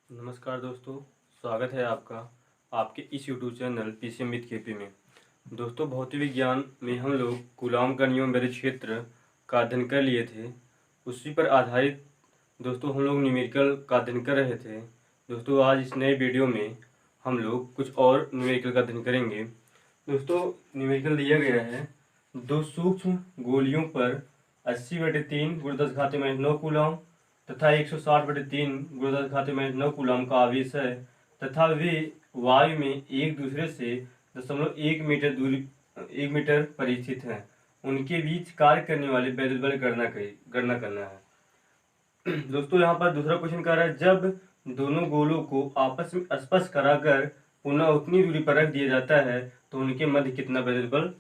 नमस्कार दोस्तों, स्वागत है आपका आपके इस YouTube channel PCM with KP में। दोस्तों, भौतिक विज्ञान में हम लोग कूलाम का नियम मेरे क्षेत्र का अध्ययन कर लिए थे। उसी पर आधारित दोस्तों हम लोग न्यूमेरिकल का अध्ययन कर रहे थे। दोस्तों, आज इस नए वीडियो में हम लोग कुछ और न्यूमेरिकल का अध्ययन करेंगे। दोस्तों, न्यूमेरिकल दिया गया है, दो सूक्ष्म गोलियों पर 80/3 × 10⁻⁹ कूलाम तथा 160/3 × 10⁻⁹ कूलाम का आवेश है तथा वे वायु में एक दूसरे से 0.1 मीटर दूरी 1 मीटर पर स्थित हैं। उनके बीच कार्य करने वाले वैद्युत बल गणना करना है। दोस्तों, यहाँ पर दूसरा क्वेश्चन कह रहा है, जब दोनों गोलों को आपस में स्पर्श कराकर पुनः उतनी दूरी पर रख दिया जाता है तो उनके मध्य कितना वैद्युत बल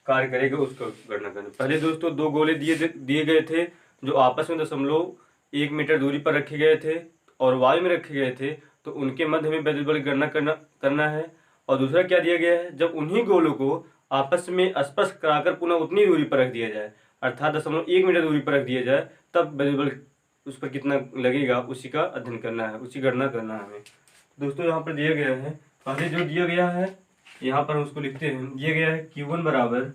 कार्य करेगा, उसका गणना करना। पहले दोस्तों दो गोले दिए गए थे जो आपस में 0.1 मीटर दूरी पर रखे गए थे और वायु में रखे गए थे, तो उनके मध्य में वैद्युत बल गणना करना है। और दूसरा क्या दिया गया है, जब उन्हीं गोलों को आपस में स्पर्श कराकर पुनः उतनी दूरी पर रख दिया जाए, अर्थात 0.1 मीटर दूरी पर रख दिया जाए, तब वैद्युत बल उस पर कितना लगेगा, उसी का अध्ययन करना है, उसी गणना करना है हमें। दोस्तों, यहाँ पर दिया गया है, पहले जो दिया गया है यहाँ पर उसको लिखते हैं। दिया गया है Q1 बराबर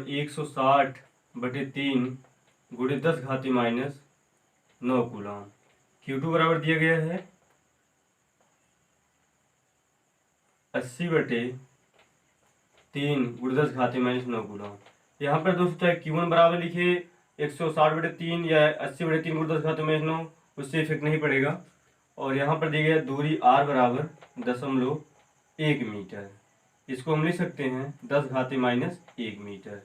160/3 × 10⁻⁹ कूलाम। Q2 बराबर दिया गया है 80/3 × 10⁻⁹ कूलाम। यहाँ पर दोस्तों चाहे Q1 बराबर लिखे 160/3 या 80/3 × 10⁻⁹, उससे इफेक्ट नहीं पड़ेगा। और यहाँ पर दिया गया दूरी R बराबर 0.1 मीटर, इसको हम लिख सकते हैं 10⁻⁻1 मीटर।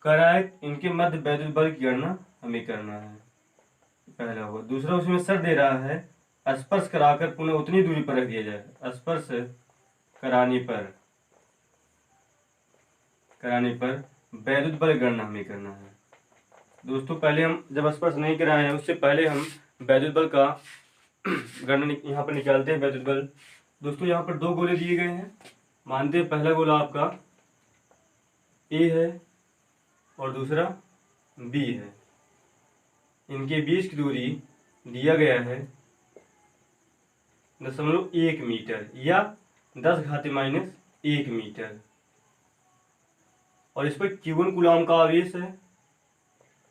कराए इनके मध्य वैद्युत बल की गणना हमें करना है, पहला हुआ। दूसरा उसमें शर्त दे रहा है, स्पर्श कराकर पुनः उतनी दूरी पर रख दिया जाए। स्पर्श कराने पर वैद्युत बल गणना हमें करना है। दोस्तों, पहले हम जब स्पर्श नहीं कराए हैं उससे पहले हम वैद्युत बल का गणना यहाँ पर निकालते हैं। वैद्युत बल दोस्तों, यहाँ पर दो गोले दिए गए हैं। मानते हैं पहला गोला आपका A है और दूसरा B है। इनके बीच की दूरी दिया गया है 0.1 मीटर या 10⁻⁻1 मीटर। और इस पर Q1 कूलाम का आवेश है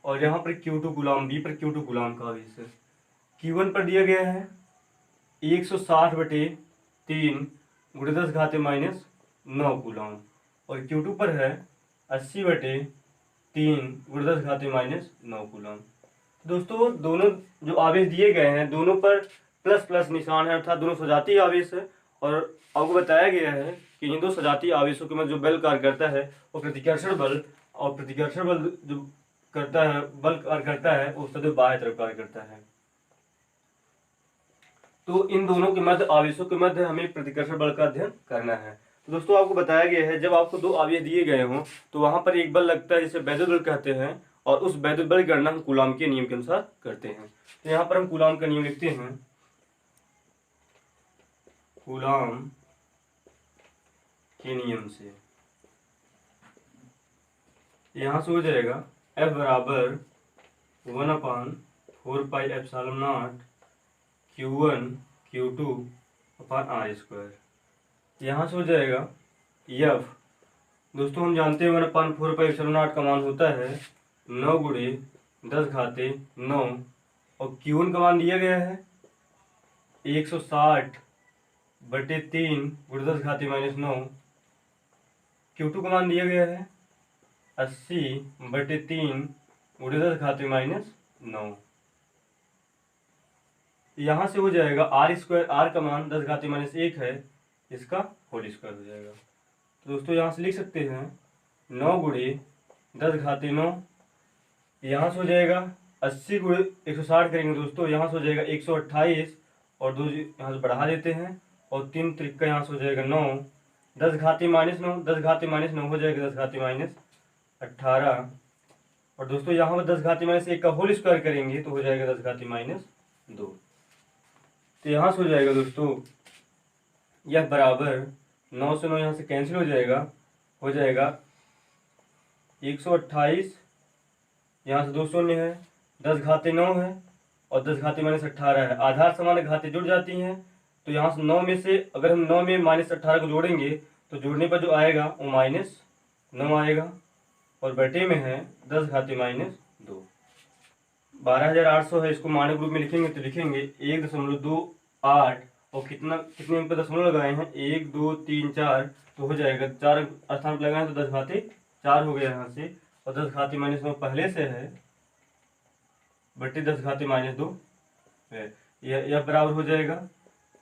और यहाँ पर Q2 कूलाम, B पर Q2 कूलाम का आवेश है। Q1 पर दिया गया है 160/3 × 10⁻⁹ कूलाम और Q2 पर है 80/3 × 10⁻⁹ कूलाम। दोस्तों, दोनों जो आवेश दिए गए हैं दोनों पर प्लस प्लस निशान है, अर्थात दोनों सजातीय आवेश है। और आपको बताया गया है कि इन दो सजातीय आवेशों के मध्य जो बल कार्य करता है वो प्रतिकर्षण बल, और प्रतिकर्षण बल जो करता है, बल कार्य करता है, वो सदैव बाह्य तरफ कार्य करता है। तो इन दोनों के मध्य, आवेशों के मध्य हमें प्रतिकर्षण बल का अध्ययन करना है। तो दोस्तों, आपको बताया गया है, जब आपको दो आवेश दिए गए हों तो वहां पर एक बल लगता है जिसे वैद्युत बल कहते हैं, और उस वैद्युत बल की गणना हम कूलाम के नियम के अनुसार करते हैं। तो यहाँ पर हम कूलाम का नियम लिखते हैं। कूलाम के नियम से यहाँ से हो जाएगा F बराबर 1/4πε0 Q1 Q2/r²। यहाँ से हो जाएगा F, दोस्तों हम जानते हैं 1/4πε0 का मान होता है 9 × 10⁻9 और Q1 का मान दिया गया है 160/3 × 10⁻⁹। Q2 का मान दिया गया है 80/3 × 10⁻⁹। यहाँ से हो जाएगा r², r का मान 10⁻⁴ है, इसका होल स्क्वायर हो जाएगा। तो दोस्तों यहाँ से लिख सकते हैं 9 × 10⁻9, यहाँ से हो जाएगा 80 × 160 करेंगे दोस्तों, यहाँ से हो जाएगा 128 और 2 यहाँ से बढ़ा देते हैं और 3 त्रिका यहाँ से हो जाएगा 9, 10⁻⁹, 10⁻⁹ हो जाएगा 10⁻18। और दोस्तों यहाँ पर 10⁻1 का होल स्क्वायर करेंगे तो हो जाएगा 10⁻2। तो यहाँ से हो जाएगा दोस्तों यह बराबर 9 से 9 यहाँ से कैंसिल हो जाएगा 128, यहाँ से 2 शून्य है, 10⁻9 है और 10⁻18 है। आधार समान घातें जुड़ जाती हैं, तो यहाँ से 9 में से अगर हम 9 में -18 को जोड़ेंगे तो जोड़ने पर जो आएगा वो -9 आएगा, और बटे में है 10⁻²। 12,800 है, इसको मानक रूप में लिखेंगे तो लिखेंगे 1.28, और कितने अंक पर दशमलव लगाए हैं, 1 2 3 4, तो हो जाएगा 4 स्थान पर लगाए तो 10⁻4 हो गया यहाँ से, और 10⁻9 पहले से है बटे 10⁻2 है। यह बराबर हो जाएगा,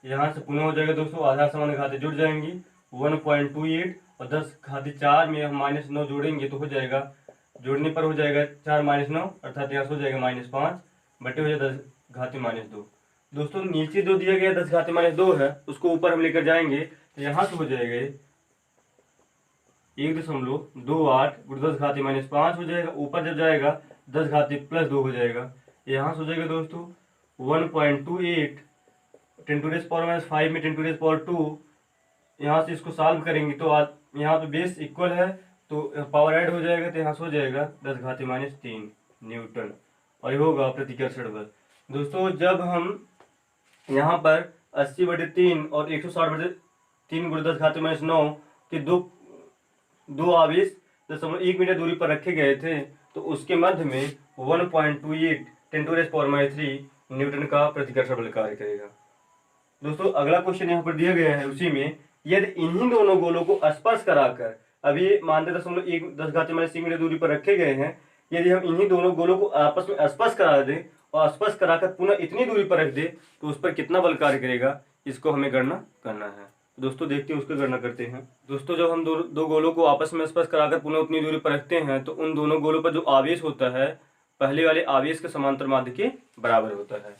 यहाँ से पुनः हो जाएगा दोस्तों, आधार समान घातें जुड़ जाएंगी 1.28, और 10⁻4 में हम -9 जोड़ेंगे तो हो जाएगा, जोड़ने पर हो जाएगा 4-9 अर्थात यहाँ से हो जाएगा -5 बटे हो जाएगा 10⁻2। दोस्तों नीचे जो दिया गया 10⁻2 है उसको ऊपर हम लेकर जाएंगे तो यहाँ से हो जाएगा 1.28 × 10⁻5 हो जाएगा, ऊपर जब जाएगा 10⁻+2 हो जाएगा, यहाँ से हो जाएगा दोस्तों 1.28, 10⁻⁵ में 10⁻², यहाँ से इसको सॉल्व करेंगे तो यहाँ पे बेस इक्वल है तो पावर ऐड हो जाएगा, तो यहाँ से हो जाएगा 10⁻3 न्यूटन, और ये होगा प्रतिकर्षण बल। दोस्तों जब हम यहाँ पर 80/3 और 160/3 × 10⁻9 के दो आवेश 0.1 मीटर दूरी पर रखे गए थे, तो उसके मध्य में 1.28 10⁻³ न्यूटन का प्रतिकर्षण बल कार्य करेगा। दोस्तों अगला क्वेश्चन यहाँ पर दिया गया है, उसी में यदि इन्हीं दोनों गोलों को स्पर्श कराकर, अभी मानते 10⁻6 मीटर दूरी पर रखे गए हैं, यदि हम इन्हीं दोनों गोलों को आपस में स्पर्श करा दें और स्पर्श कराकर पुनः इतनी दूरी पर रख दे तो उस पर कितना बल कार्य करेगा, इसको हमें गणना करना है। तो दोस्तों देखते हैं, उसको गणना करते हैं। दोस्तों जब हम दो गोलों को आपस में स्पर्श कराकर पुनः उतनी दूरी पर रखते हैं तो उन दोनों गोलों पर जो आवेश होता है पहले वाले आवेश के समांतर माध्य के बराबर होता है।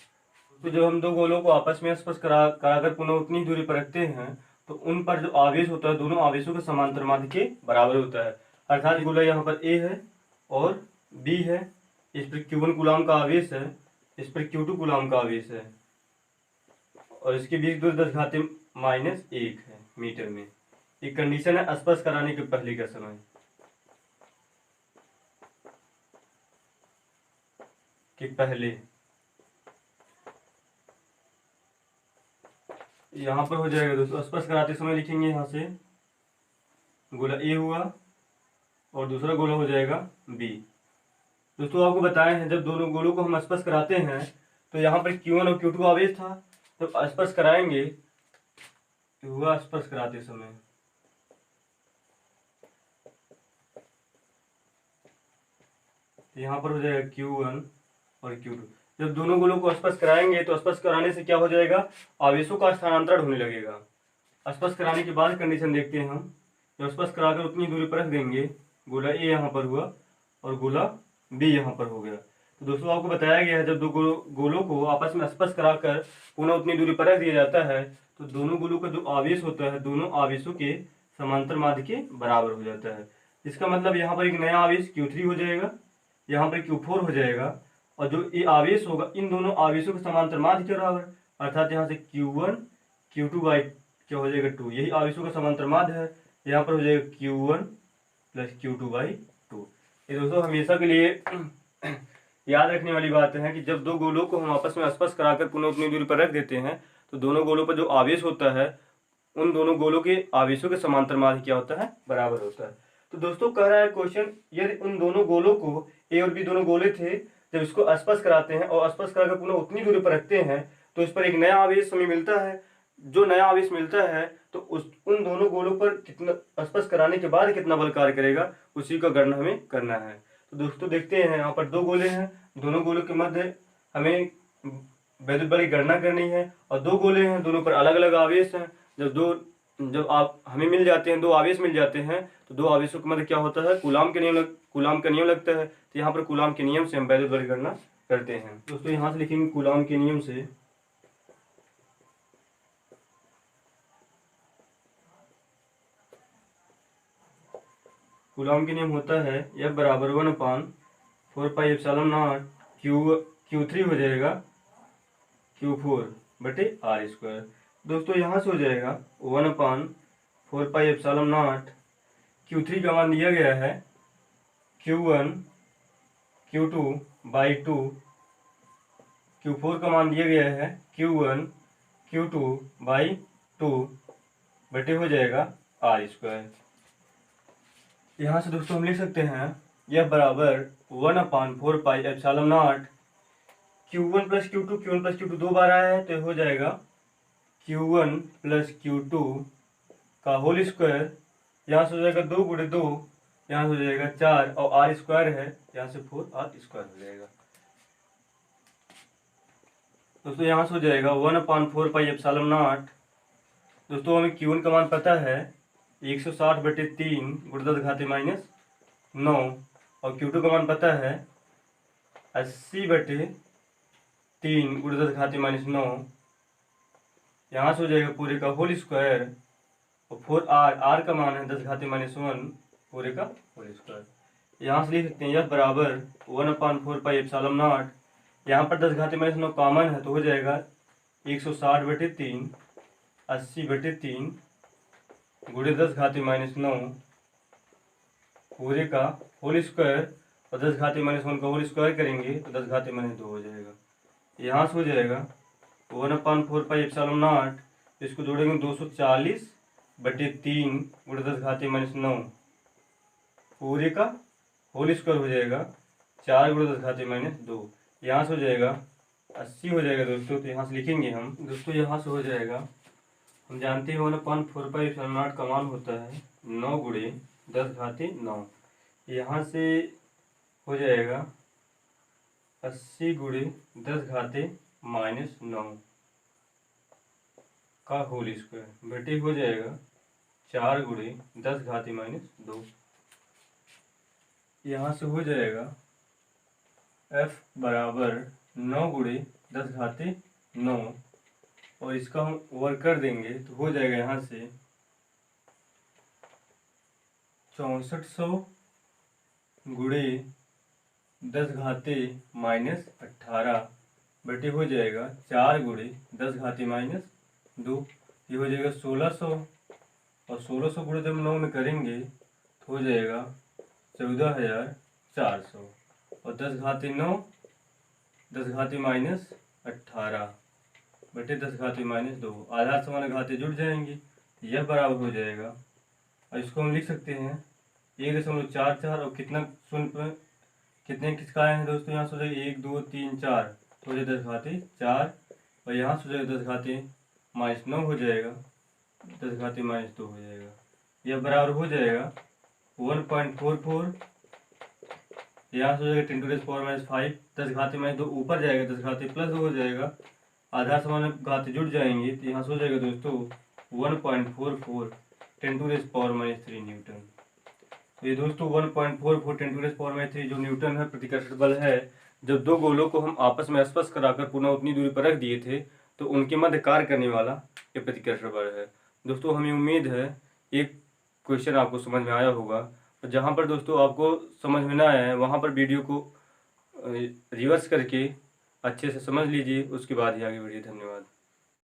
तो जब हम दो गोलों को आपस में स्पर्श कराकर पुनः उतनी दूरी पर रखते हैं तो उन पर जो आवेश होता है दोनों आवेशों के समांतर माध्य के बराबर होता है, अर्थात गोला यहाँ पर A है और B है, इस पर Q1 कूलाम का आवेश है, इस पर Q2 कूलाम का आवेश है, और इसके बीच 10⁻⁻1 है मीटर में। एक कंडीशन है स्पर्श कराने के पहले का समय कि पहले यहाँ पर हो जाएगा दोस्तों, स्पर्श कराते समय लिखेंगे यहाँ से गोला A हुआ और दूसरा गोला हो जाएगा B। दोस्तों आपको बताए हैं जब दोनों गोलों को हम स्पर्श कराते हैं तो यहाँ पर Q1 और Q2 आवेश था, जब स्पर्श कराएंगे तो हुआ स्पर्श कराते समय तो यहाँ पर हो जाएगा Q1 और Q2। जब दोनों गोलों को स्पर्श कराएंगे तो स्पर्श कराने से क्या हो जाएगा, आवेशों का स्थानांतरण होने लगेगा। स्पर्श कराने के बाद कंडीशन देखते हैं हम, जब स्पर्श कराकर उतनी दूरी पर रख देंगे, गोला A यहाँ पर हुआ और गोला B यहाँ पर हो गया। तो दोस्तों आपको बताया गया है जब दो गोलों को आपस में स्पर्श कराकर पुनः उतनी दूरी पर रख दिया जाता है तो दोनों गोलों का जो आवेश होता है दोनों आवेशों के समांतर माध्य के बराबर हो जाता है। इसका मतलब यहाँ पर एक नया आवेश Q3 हो जाएगा, यहाँ पर Q4 हो जाएगा, और जो ये आवेश होगा इन दोनों आवेशों के समांतर माध्य के बराबर, अर्थात यहाँ से Q1 Q2 बाई क्या हो जाएगा 2, यही आवेशों का समांतर माध्य है, यहाँ पर हो जाएगा Q1 + Q2/2। ये दोस्तों हमेशा के लिए याद रखने वाली बात है कि जब दो गोलों को हम आपस में स्पर्श कराकर पुनः उतनी दूरी पर रख देते हैं तो दोनों गोलों पर जो आवेश होता है उन दोनों गोलों के आवेशों के समांतर माध्य क्या होता है, बराबर होता है। तो दोस्तों कह रहा है क्वेश्चन, यदि उन दोनों गोलों को A और B दोनों गोले थे, जब इसको स्पर्श कराते हैं और स्पर्श कराकर पुनः उतनी दूरी पर रखते हैं तो इस पर एक नया आवेश हमें मिलता है। जो नया आवेश मिलता है तो उन दोनों गोलों पर कितना स्पर्श कराने के बाद कितना बल कार्य करेगा उसी का गणना हमें करना है। तो दोस्तों देखते हैं, यहाँ पर दो गोले हैं, दोनों गोलों के मध्य हमें विद्युत बल की गणना करनी है, और दो गोले हैं दोनों पर अलग अलग आवेश हैं। जब आप हमें मिल जाते हैं, दो आवेश मिल जाते हैं तो दो आवेशों के मध्य क्या होता है, कूलाम का नियम लगता है। तो यहाँ पर कूलाम के नियम से हम विद्युत बल की गणना करते हैं। दोस्तों यहाँ से लिखेंगे कूलाम के नियम से, कूलाम के नियम होता है F बराबर 1/4πε0 Q3 हो जाएगा Q4/r²। दोस्तों यहाँ से हो जाएगा 1/4πε0, Q3 का मान दिया गया है Q1 Q2/2 Q4 का मान दिया गया है Q1 Q2/2 बटे हो जाएगा r²। यहाँ से दोस्तों हम लिख सकते हैं यह बराबर 1/4πε0 Q1 + Q2 दो बार आया है तो हो जाएगा Q1 + Q2 का होल स्क्वायर। यहाँ से हो जाएगा 2 × 2, यहाँ से हो जाएगा 4 और r² है, यहाँ से 4r² हो जाएगा। दोस्तों यहाँ से हो जाएगा 1/4πε0। दोस्तों हमें Q1 का मान पता है 160/3 × 10⁻⁹ और Q2 का मान पता है 80/3 × 10⁻⁹। यहाँ से हो जाएगा पूरे का होल स्क्वायर और 4r का मान है 10⁻⁻1 पूरे का होल स्क्वायर। यहाँ से लिख सकते हैं यह बराबर 1/4πε0। यहाँ पर 10⁻⁹ कॉमन है तो हो जाएगा 160/3 80/3 × 10⁻⁹ पूरे का होल स्क्वायर और 10⁻⁻1 का होल स्क्वायर करेंगे तो 10⁻⁻2 हो जाएगा। यहाँ से हो जाएगा 1/4πε0, इसको जोड़ेंगे 240/3 × 10⁻⁹ पूरे का होल स्क्वायर हो जाएगा 4 × 10⁻2। यहाँ से हो जाएगा 80 हो जाएगा दोस्तों, तो यहाँ से लिखेंगे हम दोस्तों। यहाँ से हो जाएगा, हम जानते हैं 1/4πε0 का मान होता है 9 × 10⁹। यहाँ से हो जाएगा 80 × 10⁻⁹ का होल स्क्वायर बटे हो जाएगा 4 × 10⁻2। यहाँ से हो जाएगा f बराबर 9 × 10⁻9 और इसका हम वर्क कर देंगे तो हो जाएगा यहाँ से 6400 × 10⁻18 बटे हो जाएगा 4 × 10⁻2। ये हो जाएगा 1600 और 1600 गुणे जब 9 में करेंगे तो हो जाएगा 14400 और 10⁻9 10⁻18 बटे 10⁻2 आधार समान घाते जुड़ जाएंगे, यह बराबर हो जाएगा। और इसको हम लिख सकते हैं 1.44 और कितना शून्य पर कितने किसका आए हैं दोस्तों। यहाँ से हो जाएगा 1 2 3 4 तो हो जाएगा 10⁻4 और यहाँ से हो जाएगा 10⁻9 हो जाएगा 10⁻2 हो जाएगा। यह बराबर हो जाएगा 1.44। यहाँ से हो जाएगा 10⁻⁵ 10⁻2 ऊपर जाएगा 10⁻+2 हो जाएगा, आधार समान घाते जुड़ जाएंगे तो यहाँ से हो जाएगा दोस्तों 1.44 10⁻³ न्यूटन। तो ये दोस्तों 1.44 10⁻³ जो न्यूटन है प्रतिकर्षण बल है। जब दो गोलों को हम आपस में स्पर्श कराकर पुनः उतनी दूरी पर रख दिए थे तो उनके मध्य कार्य करने वाला ये प्रतिकर्षण बल है। दोस्तों हमें उम्मीद है एक क्वेश्चन आपको समझ में आया होगा, और जहाँ पर दोस्तों आपको समझ में ना आया है वहाँ पर वीडियो को रिवर्स करके अच्छे से समझ लीजिए, उसके बाद ही आगे वीडियो। धन्यवाद।